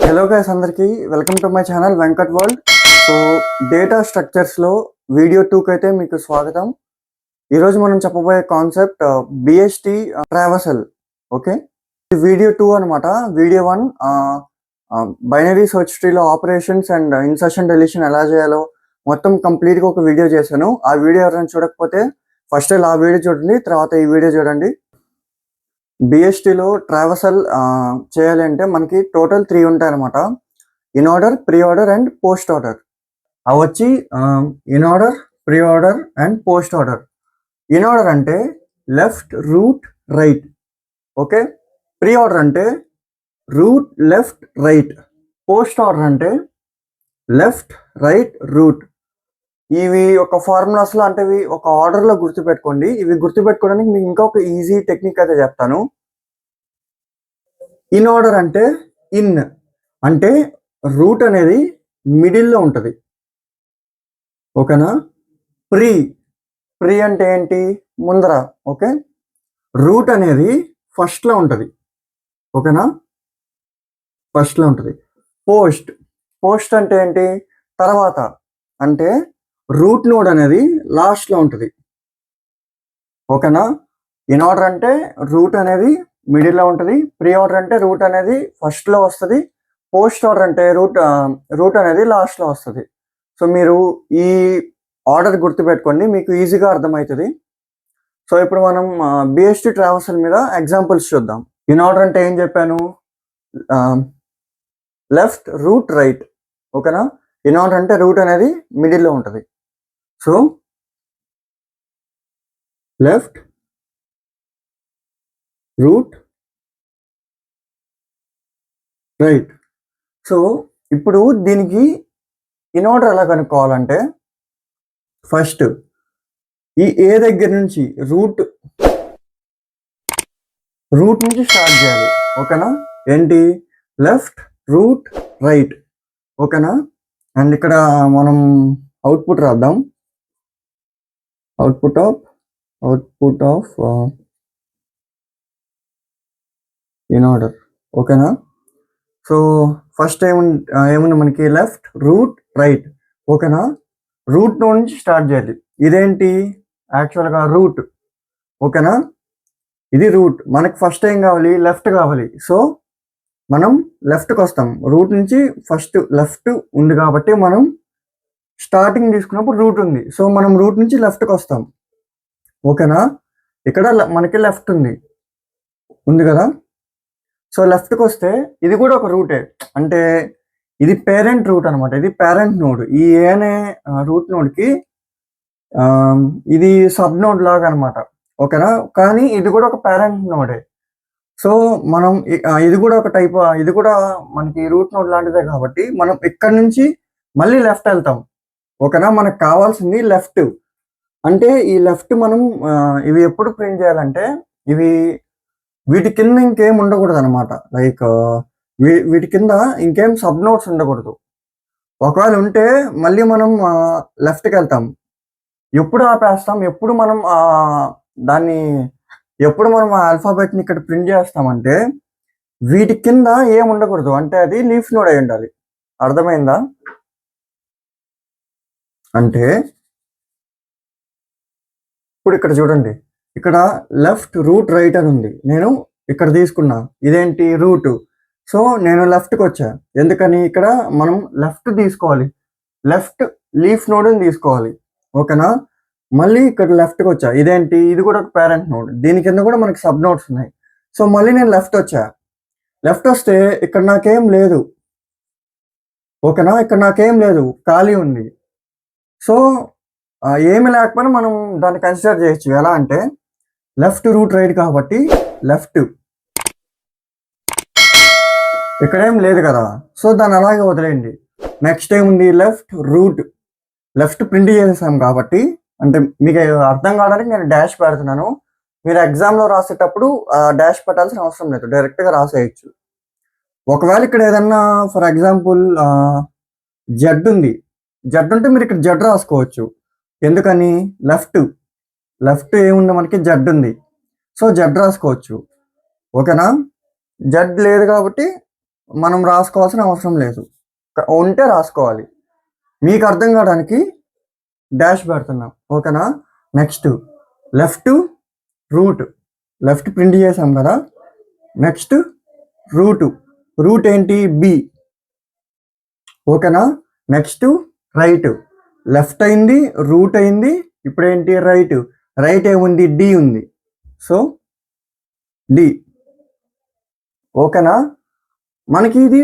Hello guys, అందరికీ welcome to my channel Venkat world. So data స్ట్రక్చర్స్లో video 2కి అయితే మీకు స్వాగతం. ఈరోజు మనం చెప్పబోయే concept BST traversal. Okay, video 2 అనమాట. వీడియో 1 బైనరీ సర్చ్ ట్రీలో ఆపరేషన్స్ అండ్ ఇన్సర్షన్ డెలీషన్ ఎలా చేయాలో మొత్తం కంప్లీట్గా ఒక వీడియో చేశాను. ఆ వీడియో ఎవరైనా చూడకపోతే ఫస్ట్ ఆ వీడియో చూడండి, తర్వాత ఈ వీడియో చూడండి. బిఎస్టిలో ట్రావర్సల్ చేయాలి అంటే మనకి టోటల్ 3 ఉంటాయి అనమాట. In order, pre order and post order. అవి వచ్చి in order, pre order and post order. In order అంటే left, root, right. Okay, pre order అంటే root, left, right. Post order అంటే లెఫ్ట్, రైట్, రూట్. ఇవి ఒక ఫార్ములాస్లో అంటే ఇవి ఒక ఆర్డర్లో గుర్తుపెట్టుకోండి. ఇవి గుర్తుపెట్టుకోవడానికి మీకు ఇంకొక ఈజీ టెక్నిక్ అయితే చెప్తాను. ఇన్ ఆర్డర్ అంటే ఇన్ అంటే రూట్ అనేది మిడిల్లో ఉంటుంది. ఓకేనా? ప్రీ ప్రీ అంటే ఏంటి? ముందర. ఓకే, రూట్ అనేది ఫస్ట్లో ఉంటుంది. ఓకేనా? ఫస్ట్లో ఉంటుంది. పోస్ట్ పోస్ట్ అంటే ఏంటి? తర్వాత. అంటే రూట్ నోడ్ అనేది లాస్ట్లో ఉంటుంది. ఓకేనా? ఇన్ ఆర్డర్ అంటే రూట్ అనేది మిడిల్లో ఉంటుంది. ప్రీ ఆర్డర్ అంటే రూట్ అనేది ఫస్ట్లో వస్తుంది. పోస్ట్ ఆర్డర్ అంటే రూట్ అనేది లాస్ట్లో వస్తుంది. సో మీరు ఈ ఆర్డర్ గుర్తుపెట్టుకోండి, మీకు ఈజీగా అర్థమవుతుంది. సో ఇప్పుడు మనం బిఎస్టి ట్రావర్సల్ మీద ఎగ్జాంపుల్స్ చూద్దాం. ఇన్ ఆర్డర్ అంటే ఏం చెప్పాను? Left, root, right. ఓకేనా? ఇన్ ఆర్డర్ అంటే రూట్ అనేది మిడిల్లో ఉంటుంది. So left, root, right. So ఇప్పుడు దీనికి ఇన్ ఆర్డర్ ఎలా కనుక్కోవాలంటే ఫస్ట్ ఈ ఏ దగ్గర నుంచి రూట్ నుంచి స్టార్ట్ చేయాలి. ఓకేనా? ఏంటి? Left, root, right. ఓకేనా? అండ్ ఇక్కడ మనం అవుట్పుట్ రాద్దాం. Output of in order. ఓకేనా? సో ఫస్ట్ ఏముంది మనకి? Left, root, right. ఓకేనా? రూట్ నుంచి స్టార్ట్ చేయాలి. ఇదేంటి? యాక్చువల్గా రూట్. ఓకేనా? ఇది రూట్. మనకి ఫస్ట్ ఏం కావాలి? లెఫ్ట్ కావాలి. సో మనం లెఫ్ట్కి వస్తాం. రూట్ నుంచి ఫస్ట్ లెఫ్ట్ ఉంది కాబట్టి మనం స్టార్టింగ్ తీసుకున్నప్పుడు రూట్ ఉంది. సో మనం రూట్ నుంచి లెఫ్ట్కి వస్తాం. ఓకేనా? ఇక్కడ మనకి లెఫ్ట్ ఉంది కదా. సో లెఫ్ట్కి వస్తే ఇది కూడా ఒక రూటే. అంటే ఇది పేరెంట్ రూట్ అనమాట. ఇది పేరెంట్ నోడ్. ఈ ఏ అనే రూట్ నోడ్కి ఇది సబ్ నోడ్ లాగా అనమాట. ఓకేనా? కానీ ఇది కూడా ఒక పేరెంట్ నోడే. సో మనం ఇది కూడా ఒక టైప్, ఇది కూడా మనకి రూట్ నోడ్ లాంటిదే కాబట్టి మనం ఇక్కడ నుంచి మళ్ళీ లెఫ్ట్ వెళ్తాం. ఓకేనా? మనకు కావాల్సింది లెఫ్ట్. అంటే ఈ లెఫ్ట్ మనం ఇవి ఎప్పుడు ప్రింట్ చేయాలంటే వీటి కింద ఇంకేం ఉండకూడదు అనమాట. లైక్ వీటి కింద ఇంకేం సబ్ నోట్స్ ఉండకూడదు. ఒకవేళ ఉంటే మళ్ళీ మనం లెఫ్ట్కి వెళ్తాం. ఎప్పుడు ఆపేస్తాం? ఎప్పుడు మనం ఆల్ఫాబెట్ని ఇక్కడ ప్రింట్ చేస్తామంటే వీటి కింద ఏం ఉండకూడదు. అంటే అది లీఫ్ నోడ్ అయి ఉండాలి. అర్థమైందా? అంటే ఇప్పుడు ఇక్కడ చూడండి, ఇక్కడ లెఫ్ట్, రూట్, రైట్ అని ఉంది. నేను ఇక్కడ తీసుకున్నా. ఇదేంటి? రూట్. సో నేను లెఫ్ట్కి వచ్చా. ఎందుకని? ఇక్కడ మనం లెఫ్ట్ తీసుకోవాలి. లెఫ్ట్ లీఫ్ నోడ్ని తీసుకోవాలి. ఓకేనా? మళ్ళీ ఇక్కడ లెఫ్ట్కి వచ్చా. ఇదేంటి? ఇది కూడా ఒక పేరెంట్ నోడ్. దీని కింద కూడా మనకి సబ్ నోడ్స్ ఉన్నాయి. సో మళ్ళీ నేను లెఫ్ట్ వచ్చా. లెఫ్ట్ వస్తే ఇక్కడ నాకేం లేదు. ఓకేనా? ఇక్కడ నాకేం లేదు, ఖాళీ ఉంది. సో ఏమి లేకపోయినా మనం దాన్ని కన్సిడర్ చేయొచ్చు. ఎలా అంటే లెఫ్ట్, రూట్, రైట్ కాబట్టి లెఫ్ట్. ఇక్కడేం లేదు కదా. సో దాన్ని అలాగే వదిలేయండి. నెక్స్ట్ ఏముంది? Left, root. లెఫ్ట్ ప్రింట్ చేసేసాం కాబట్టి, అంటే మీకు అర్థం కావడానికి నేను డాష్ పెడుతున్నాను. మీరు ఎగ్జామ్లో రాసేటప్పుడు డాష్ పెట్టాల్సిన అవసరం లేదు, డైరెక్ట్గా రాసేయచ్చు. ఒకవేళ ఇక్కడ ఏదన్నా ఫర్ ఎగ్జాంపుల్ జెడ్ ఉంది. జెడ్ ఉంటే మీరు ఇక్కడ జెడ్ రాసుకోవచ్చు. ఎందుకని? లెఫ్ట్ ఏముంది మనకి? జెడ్ ఉంది. సో జెడ్ రాసుకోవచ్చు. ఓకేనా? జెడ్ లేదు కాబట్టి మనం రాసుకోవాల్సిన అవసరం లేదు, ఉంటే రాసుకోవాలి. మీకు అర్థం కావడానికి డాష్ పెడుతున్నాం, ఓకేనా. Next left root, left print చేసాం కదా. నెక్స్ట్ రూట్ ఏంటి బి, ఓకేనా. నెక్స్ట్ రైట్, లెఫ్ట్ అయింది, రూట్ అయింది, ఇప్పుడు ఏంటి రైట్ ఏముంది డి ఉంది, సో డి, ఓకేనా. మనకి ఇది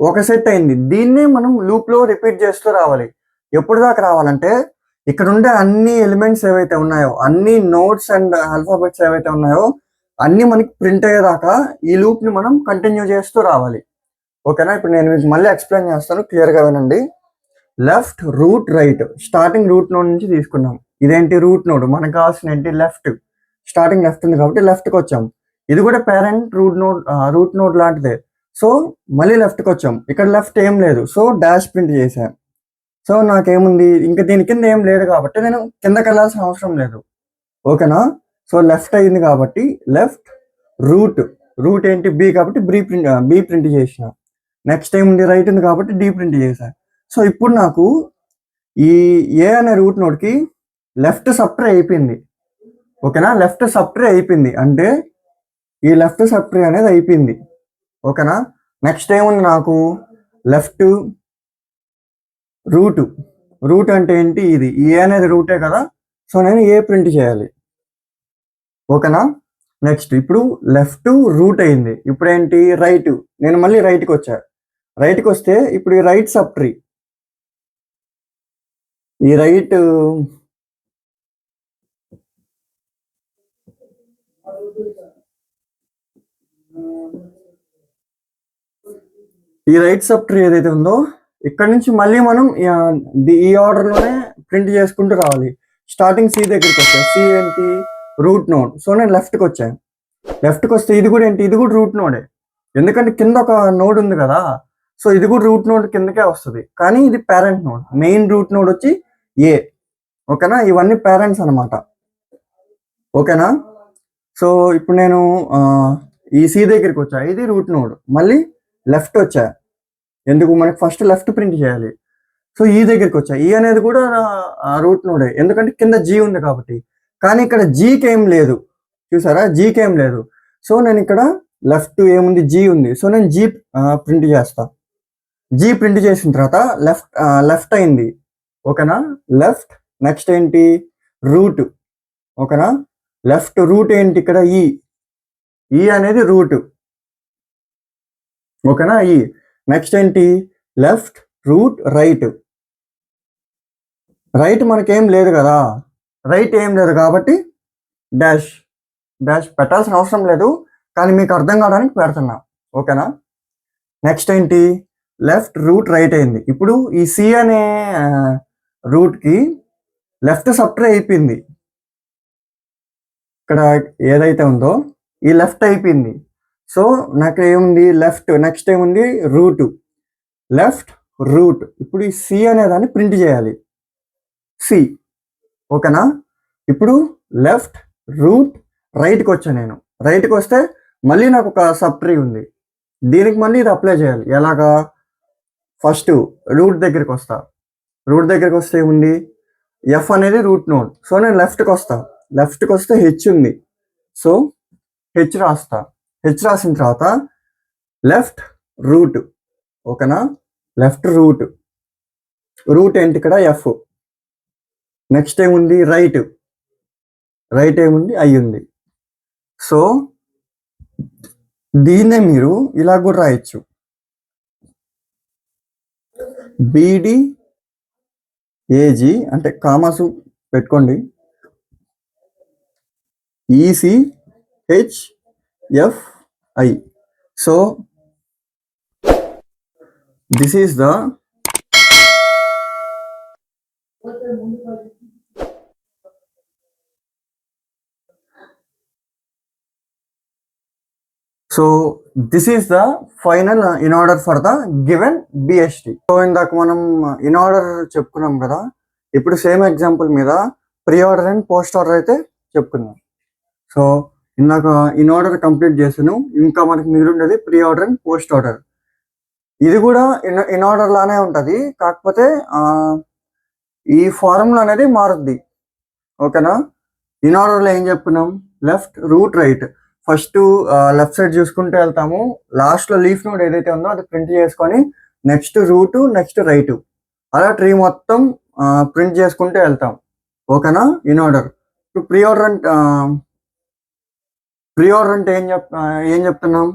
ఒక సెట్ అయింది. దీన్నే మనం లూప్లో రిపీట్ చేస్తూ రావాలి. ఎప్పుడు దాకా రావాలంటే ఇక్కడ ఉండే అన్ని ఎలిమెంట్స్ ఏవైతే ఉన్నాయో, అన్ని నోట్స్ అండ్ ఆల్ఫాబెట్స్ ఏవైతే ఉన్నాయో అన్ని మనకి ప్రింట్ అయ్యేదాకా ఈ లూప్ని మనం కంటిన్యూ చేస్తూ రావాలి, ఓకేనా. ఇప్పుడు నేను మీకు మళ్ళీ ఎక్స్ప్లెయిన్ చేస్తాను, క్లియర్గా వినండి. Left root right, starting root node నుంచి తీసుకున్నాం. ఇదేంటి రూట్ నోడ్, మనకు కావాల్సిన ఏంటి లెఫ్ట్, స్టార్టింగ్ లెఫ్ట్ ఉంది కాబట్టి లెఫ్ట్కి వచ్చాం. ఇది కూడా పేరెంట్ రూట్ నోడ్ లాంటిదే, సో మళ్ళీ లెఫ్ట్కి వచ్చాం. ఇక్కడ లెఫ్ట్ ఏం లేదు, సో డాష్ ప్రింట్ చేశాను. సో నాకేముంది, ఇంకా దీని కింద ఏం లేదు కాబట్టి నేను కిందకి వెళ్ళాల్సిన అవసరం లేదు, ఓకేనా. సో లెఫ్ట్ అయింది కాబట్టి లెఫ్ట్ రూట్ ఏంటి బి కాబట్టి బి ప్రింట్ చేసిన. నెక్స్ట్ ఏముంది రైట్ ఉంది కాబట్టి డి ప్రింట్ చేశాను. సో ఇప్పుడు నాకు ఈ ఏ అనే రూట్ నోడ్కి లెఫ్ట్ సబ్ట్రీ అయిపోయింది, ఓకేనా. లెఫ్ట్ సబ్ట్రీ అయిపోయింది అంటే ఈ లెఫ్ట్ సబ్ట్రీ అనేది అయిపోయింది, ఓకేనా. నెక్స్ట్ ఏముంది నాకు లెఫ్ట్ రూట్ అంటే ఏంటి, ఇది ఏ అనేది రూటే కదా, సో నేను ఏ ప్రింట్ చేయాలి, ఓకేనా. నెక్స్ట్ ఇప్పుడు లెఫ్ట్ రూట్ అయింది, ఇప్పుడు ఏంటి రైట్, నేను మళ్ళీ రైట్కి వచ్చా. రైట్కి వస్తే ఇప్పుడు ఈ రైట్ సబ్ట్రీ, ఈ రైట్ సబ్ట్రీ ఏదైతే ఉందో ఇక్కడ నుంచి మళ్ళీ మనం ఈ ఆర్డర్లోనే ప్రింట్ చేసుకుంటూ రావాలి. స్టార్టింగ్ సి దగ్గరికి వచ్చాను, సి ఏంటి రూట్ నోడ్, సో నేను లెఫ్ట్కి వచ్చాను. లెఫ్ట్కి వస్తే ఇది కూడా ఏంటి, ఇది కూడా రూట్ నోడే, ఎందుకంటే కింద ఒక నోడ్ ఉంది కదా, సో ఇది కూడా రూట్ నోడ్ కిందకే వస్తుంది. కానీ ఇది parent node, main root node వచ్చి ఏ, ఓకేనా. ఇవన్నీ పేరెంట్స్ అనమాట, ఓకేనా. సో ఇప్పుడు నేను ఈ సి దగ్గరికి వచ్చా, ఇది రూట్ నోడ్, మళ్ళీ లెఫ్ట్ వచ్చా, ఎందుకు మనకి ఫస్ట్ లెఫ్ట్ ప్రింట్ చేయాలి. సో ఈ దగ్గరికి వచ్చా, ఈ అనేది కూడా రూట్ నోడే, ఎందుకంటే కింద జీ ఉంది కాబట్టి. కానీ ఇక్కడ జీకి ఏం లేదు, చూసారా, జీకి ఏం లేదు. సో నేను ఇక్కడ లెఫ్ట్ ఏముంది జీ ఉంది, సో నేను జీ ప్రింట్ చేస్తా. జీ ప్రింట్ చేసిన తర్వాత లెఫ్ట్ అయింది, ఓకేనా. లెఫ్ట్ నెక్స్ట్ ఏంటి రూట్, ఓకేనా. లెఫ్ట్ రూట్ ఏంటి ఇక్కడ ఈ అనేది రూట్, ఓకేనా. ఈ నెక్స్ట్ ఏంటి లెఫ్ట్ రూట్ రైట్ మనకేం లేదు కదా, రైట్ ఏం లేదు కాబట్టి డాష్ పెట్టాల్సిన అవసరం లేదు, కానీ మీకు అర్థం కావడానికి పెడుతున్నా, ఓకేనా. నెక్స్ట్ ఏంటి లెఫ్ట్ రూట్ రైట్ అయింది, ఇప్పుడు ఈ సి అనే రూట్కి లెఫ్ట్ సబ్ట్రీ అయిపోయింది. ఇక్కడ ఏదైతే ఉందో ఈ లెఫ్ట్ అయిపోయింది, సో నాకు ఏముంది లెఫ్ట్, నెక్స్ట్ ఏముంది లెఫ్ట్ రూట్, ఇప్పుడు ఈ సి అనే దాన్ని ప్రింట్ చేయాలి, సి, ఓకేనా. ఇప్పుడు లెఫ్ట్ రూట్ రైట్కి వచ్చాను, నేను రైట్కి వస్తే మళ్ళీ నాకు ఒక సబ్ట్రీ ఉంది, దీనికి మళ్ళీ ఇది అప్లై చేయాలి. ఎలాగా, ఫస్ట్ రూట్ దగ్గరికి వస్తా, రూట్ దగ్గరికి వస్తే ఏముంది ఎఫ్ అనేది రూట్ నోడ్, సో నేను లెఫ్ట్కి వస్తే హెచ్ ఉంది, సో హెచ్ రాస్తా. హెచ్ రాసిన తర్వాత లెఫ్ట్ రూట్, ఓకేనా. లెఫ్ట్ రూట్ ఏంటి ఇక్కడ ఎఫ్, నెక్స్ట్ ఏముంది రైట్ ఏముంది ఐ ఉంది. సో దీన్నే మీరు ఇలా కూడా రాయొచ్చు, బిడిఏజి అంటే కామాసు పెట్టుకోండి, ECHFI. So this is the final in order for the given BST. So ఇందాక మనం ఇన్ ఆర్డర్ చెప్పుకున్నాం కదా, ఇప్పుడు సేమ్ ఎగ్జాంపుల్ మీద pre order and post order అయితే చెప్పుకుందాం. సో ఇందాక ఇన్ ఆర్డర్ కంప్లీట్ చేసాను. ఇంకా మనకి మిగిలిండేది pre order and post order. ఇది కూడా ఇన్ ఆర్డర్ లానే ఉంటుంది, కాకపోతే ఈ ఫార్ములా అనేది మారుద్ది. ఓకేనా? ఇన్ ఆర్డర్లో ఏం చెప్పుకున్నాం? Left, root, right. First left side చూసుకుంటూ వెళ్తాము. లాస్ట్లో లీఫ్ నోడ్ ఏదైతే ఉందో అది ప్రింట్ చేసుకొని నెక్స్ట్ రూట్, నెక్స్ట్ రైట్, అలా ట్రీ మొత్తం ప్రింట్ చేసుకుంటూ వెళ్తాం. ఓకేనా? In order. ఇప్పుడు ప్రీ ఆర్డర్ అంటే ఏం చెప్తున్నాం?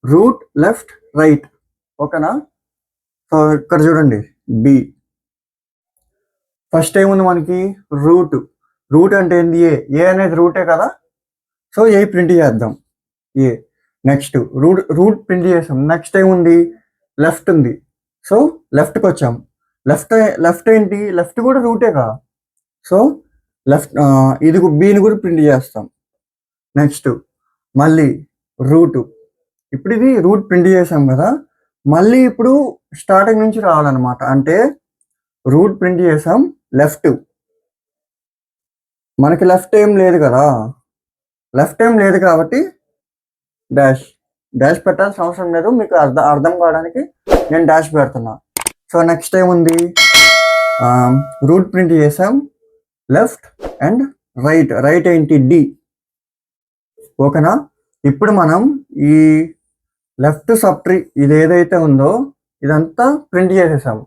Root, left, right. ఓకేనా? సో ఇక్కడ చూడండి, బి. ఫస్ట్ ఏముంది మనకి? రూట్. రూట్ అంటే ఏంది? ఏ అనేది రూటే కదా, సో ఏ ప్రింట్ చేద్దాం, ఏ. నెక్స్ట్ రూట్ ప్రింట్ చేసాం. నెక్స్ట్ ఏముంది? లెఫ్ట్ ఉంది, సో లెఫ్ట్కి వచ్చాం. లెఫ్ట్ ఏంటి? లెఫ్ట్ కూడా రూటే కదా, సో లెఫ్ట్ ఇది బీని కూడా ప్రింట్ చేస్తాం. నెక్స్ట్ మళ్ళీ రూట్. ఇప్పుడు ఇది రూట్ ప్రింట్ చేసాం కదా, మళ్ళీ ఇప్పుడు స్టార్టింగ్ నుంచి రావాలన్నమాట. అంటే రూట్ ప్రింట్ చేసాం, లెఫ్ట్. మనకి లెఫ్ట్ ఏం లేదు కదా, లెఫ్ట్ ఏం లేదు కాబట్టి డాష్ పెట్టాల్సిన అవసరం లేదు, మీకు అర్థం కావడానికి నేను డాష్ పెడుతున్నా. సో నెక్స్ట్ ఏముంది? రూట్ ప్రింట్ చేసాం, లెఫ్ట్ అండ్ రైట్ ఏంటి? డి. ఓకేనా? ఇప్పుడు మనం ఈ లెఫ్ట్ సబ్ ట్రీ ఇది ఏదైతే ఉందో ఇదంతా ప్రింట్ చేసేసాం.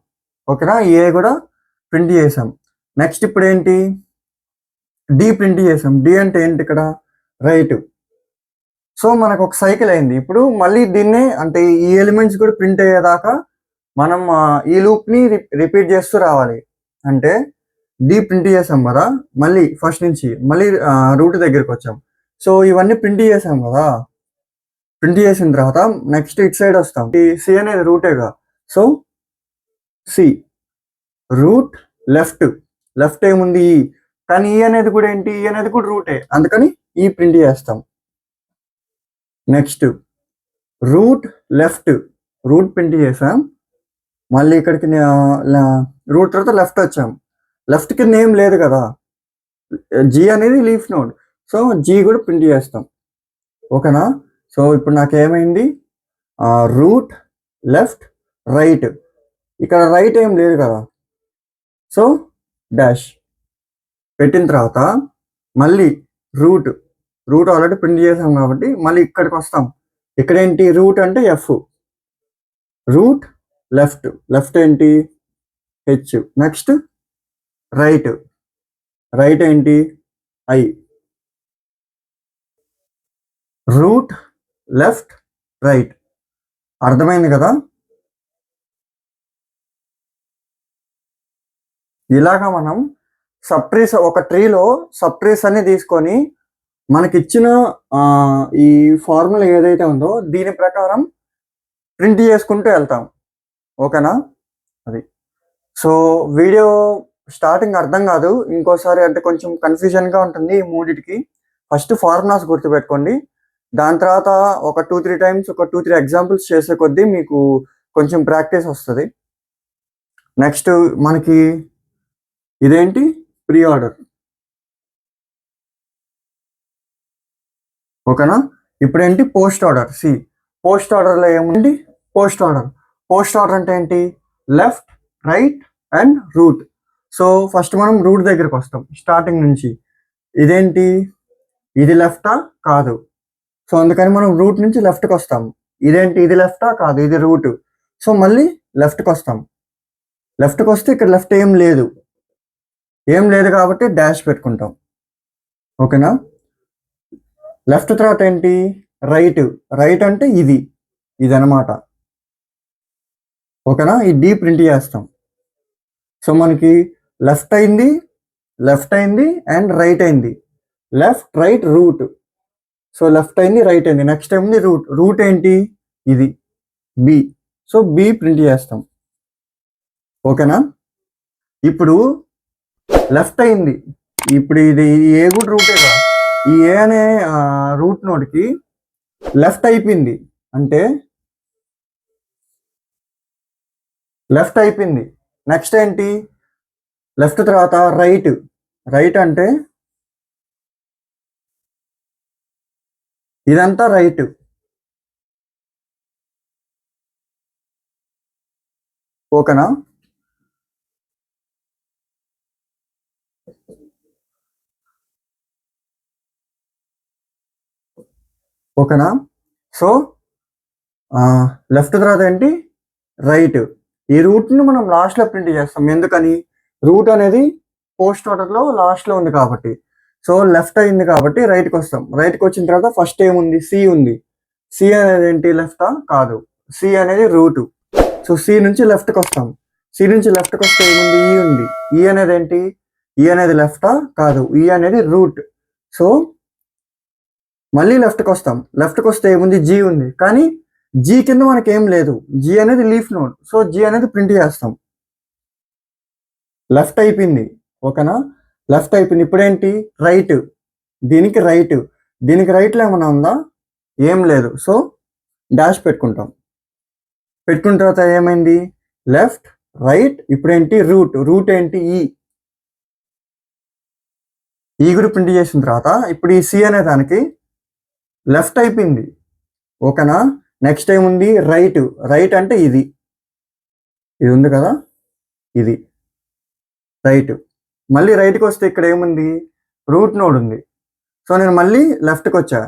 ఓకేనా? ఏ కూడా ప్రింట్ చేసాం. నెక్స్ట్ ఇప్పుడు ఏంటి? డి ప్రింట్ చేసాం. డి అంటే ఏంటి ఇక్కడ? రైట్. సో మనకు ఒక సైకిల్ అయింది. ఇప్పుడు మళ్ళీ దీన్నే అంటే ఈ ఎలిమెంట్స్ కూడా ప్రింట్ అయ్యేదాకా మనం ఈ లూప్ని రిపీట్ చేస్తూ రావాలి. అంటే డి ప్రింట్ చేసాం కదా, మళ్ళీ ఫస్ట్ నుంచి మళ్ళీ రూట్ దగ్గరికి వచ్చాం. సో ఇవన్నీ ప్రింట్ చేసాం కదా, ప్రింట్ చేసిన తర్వాత నెక్స్ట్ ఇట్ సైడ్ వస్తాం. ఈ సి అనేది రూటేగా, సో సి రూట్, లెఫ్ట్ ఏముంది? ఈ. కానీ ఈ అనేది కూడా ఏంటి? ఈ అనేది కూడా రూటే, అందుకని ఈ ప్రింట్ చేస్తాం. నెక్స్ట్ రూట్, రూట్ ప్రింట్ చేసాం. మళ్ళీ ఇక్కడికి రూట్ తర్వాత లెఫ్ట్ వచ్చాం. లెఫ్ట్ కింద ఏం లేదు కదా, జీ అనేది లీఫ్ నోడ్, సో జీ కూడా ప్రింట్ చేస్తాం. ఓకేనా? సో ఇప్పుడు నాకేమైంది? Root, left, right. ఇక్కడ రైట్ ఏం లేదు కదా, సో డాష్ పెట్టిన తర్వాత మళ్ళీ రూట్ ఆల్రెడీ ప్రింట్ చేసాం కాబట్టి మళ్ళీ ఇక్కడికి వస్తాం. ఇక్కడ ఏంటి? రూట్ అంటే ఎఫ్. రూట్, లెఫ్ట్ ఏంటి? హెచ్. నెక్స్ట్ రైట్ ఏంటి? ఐ. Root, left, right. అర్థమైంది కదా? ఇలాగా మనం సబ్ ట్రీస్, ఒక ట్రీలో సబ్ ట్రీస్ అన్ని తీసుకొని మనకిచ్చిన ఈ ఫార్ములా ఏదైతే ఉందో దీని ప్రకారం ప్రింట్ చేసుకుంటూ వెళ్తాం. ఓకేనా? అది. సో వీడియో స్టార్టింగ్ అర్థం కాదు, ఇంకోసారి అంటే కొంచెం కన్ఫ్యూజన్గా ఉంటుంది ఈ మూడిటికి. ఫస్ట్ ఫార్ములాస్ గుర్తుపెట్టుకోండి, దాని తర్వాత ఒక 2-3 టైమ్స్ ఒక 2-3 ఎగ్జాంపుల్స్ చేసే కొద్దీ మీకు కొంచెం ప్రాక్టీస్ వస్తుంది. నెక్స్ట్ మనకి ఇదేంటి? Pre order. ఓకేనా? ఇప్పుడేంటి? Post order. సి పోస్ట్ ఆర్డర్లో ఏముంది? పోస్ట్ ఆర్డర్ అంటే ఏంటి? Left, right and root. So first మనం రూట్ దగ్గరికి వస్తాం స్టార్టింగ్ నుంచి. ఇదేంటి? ఇది లెఫ్టా? కాదు, సో అందుకని మనం రూట్ నుంచి లెఫ్ట్కి వస్తాం. ఇదేంటి? ఇది లెఫ్టా? కాదు, ఇది రూట్, సో మళ్ళీ లెఫ్ట్కి వస్తాం. లెఫ్ట్కి వస్తే ఇక్కడ లెఫ్ట్ ఏం లేదు కాబట్టి డాష్ పెట్టుకుంటాం. ఓకేనా? లెఫ్ట్ తర్వాత ఏంటి? రైట్ అంటే ఇది అనమాట. ఓకేనా? ఈ డి ప్రింట్ చేస్తాం. సో మనకి లెఫ్ట్ అయింది అండ్ రైట్ అయింది. Left, right, root. So left అయింది, రైట్ అయింది. నెక్స్ట్ అయింది రూట్ ఏంటి? ఇది బి, సో బి ప్రింట్ చేస్తాం. ఓకేనా? ఇప్పుడు లెఫ్ట్ అయింది, ఇప్పుడు ఇది ఏ కూడా రూటే కదా, ఈ ఏ అనే రూట్ నోడ్కి లెఫ్ట్ అయిపోయింది అంటే లెఫ్ట్ అయిపోయింది. నెక్స్ట్ ఏంటి? లెఫ్ట్ తర్వాత రైట్ అంటే ఇదంతా రైట్. ఓకేనా? ఓకేనా? సో లెఫ్ట్ తర్వాత ఏంటి? రైట్. ఈ రూట్ని మనం లాస్ట్లో ప్రింట్ చేస్తాం. ఎందుకని? రూట్ అనేది పోస్ట్ ఆర్డర్లో లాస్ట్లో ఉంది కాబట్టి. సో లెఫ్ట్ అయింది కాబట్టి రైట్కి వస్తాం. రైట్కి వచ్చిన తర్వాత ఫస్ట్ ఏముంది? సి ఉంది. సి అనేది ఏంటి? లెఫ్టా? కాదు. సి అనేది రూటు. సో సి నుంచి లెఫ్ట్కి వస్తాం. సి నుంచి లెఫ్ట్కి వస్తే ఏముంది? ఈ ఉంది. ఈ అనేది ఏంటి? ఈ అనేది లెఫ్టా? కాదు. ఈ అనేది రూట్. సో మళ్ళీ లెఫ్ట్కి వస్తాం. లెఫ్ట్కి వస్తే ఏముంది? జీ ఉంది. కానీ జీ కింద మనకి ఏం లేదు. జీ అనేది లీఫ్ నోడ్. సో జీ అనేది ప్రింట్ చేస్తాం. లెఫ్ట్ అయిపోయింది. ఓకేనా? లెఫ్ట్ అయిపోయింది. ఇప్పుడేంటి? రైట్. దీనికి రైట్. దీనికి రైట్లో ఏమైనా ఉందా? ఏం లేదు. సో డాష్ పెట్టుకుంటాం. పెట్టుకున్న తర్వాత ఏమైంది? Left, right. ఇప్పుడేంటి? రూట్. రూట్ ఏంటి? ఈ కూడా ప్రింట్ చేసిన తర్వాత ఇప్పుడు ఈ సి అనే దానికి లెఫ్ట్ అయిపోయింది. ఓకేనా? నెక్స్ట్ ఏముంది? రైట్. రైట్ అంటే ఇది ఉంది కదా, ఇది రైట్. మళ్ళీ రైట్కి వస్తే ఇక్కడ ఏముంది? రూట్ నోడ్ ఉంది. సో నేను మళ్ళీ లెఫ్ట్కి వచ్చా.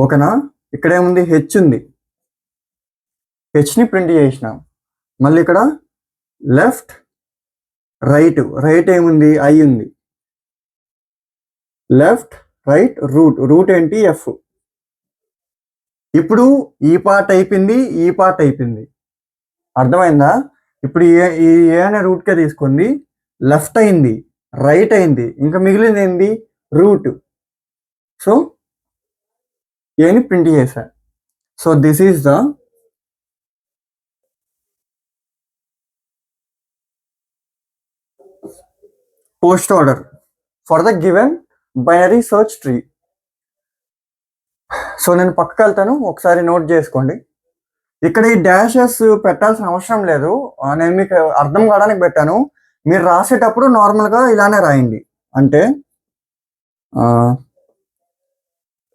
ఓకేనా? ఇక్కడ ఏముంది? హెచ్ ఉంది. హెచ్ని ప్రింట్ చేసిన. మళ్ళీ ఇక్కడ లెఫ్ట్, రైట్. రైట్ ఏముంది? ఐ ఉంది. Left, right, root. రూట్ ఏంటి? ఎఫ్. ఇప్పుడు ఈ పార్ట్ అయిపోయింది, ఈ పార్ట్ అయిపోయింది. అర్థమైందా? ఇప్పుడు ఈ ఏ అనే రూట్కే తీసుకుంది. లెఫ్ట్ అయింది, రైట్ అయింది, ఇంకా మిగిలింది ఏంది? రూట్. సో ఏని ప్రింట్ చేశా. So this is the post order for the given binary search tree. So నేను పక్కకి వెళ్తాను, ఒకసారి నోట్ చేసుకోండి. ఇక్కడ ఈ డాషెస్ పెట్టాల్సిన అవసరం లేదు. నేను మీకు అర్థం కావడానికి పెట్టాను. మీరు రాసేటప్పుడు నార్మల్గా ఇలానే రాయండి. అంటే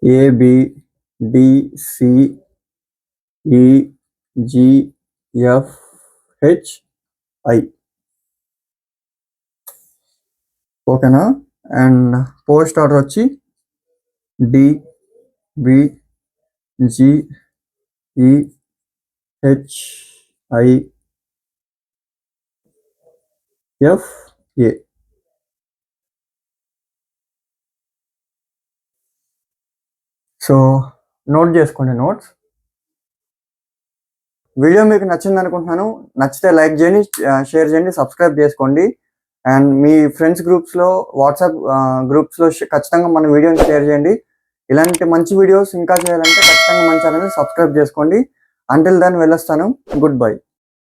ABDCEGFHI. ఓకేనా? అండ్ పోస్ట్ ఆర్డర్ వచ్చి DBGEHIFA. సో నోట్ చేసుకోండి నోట్స్. వీడియో మీకు నచ్చింది అనుకుంటున్నాను. నచ్చితే లైక్ చేయండి, షేర్ చేయండి, సబ్స్క్రైబ్ చేసుకోండి. అండ్ మీ ఫ్రెండ్స్ గ్రూప్స్లో, వాట్సాప్ గ్రూప్స్లో ఖచ్చితంగా మన వీడియోని షేర్ చేయండి. ఇలాంటి మంచి వీడియోస్ ఇంకా చేయాలంటే ఖచ్చితంగా మన ఛానల్ని సబ్స్క్రైబ్ చేసుకోండి. అంటిల్ దెన్ వెళ్ళొస్తాను. Good bye.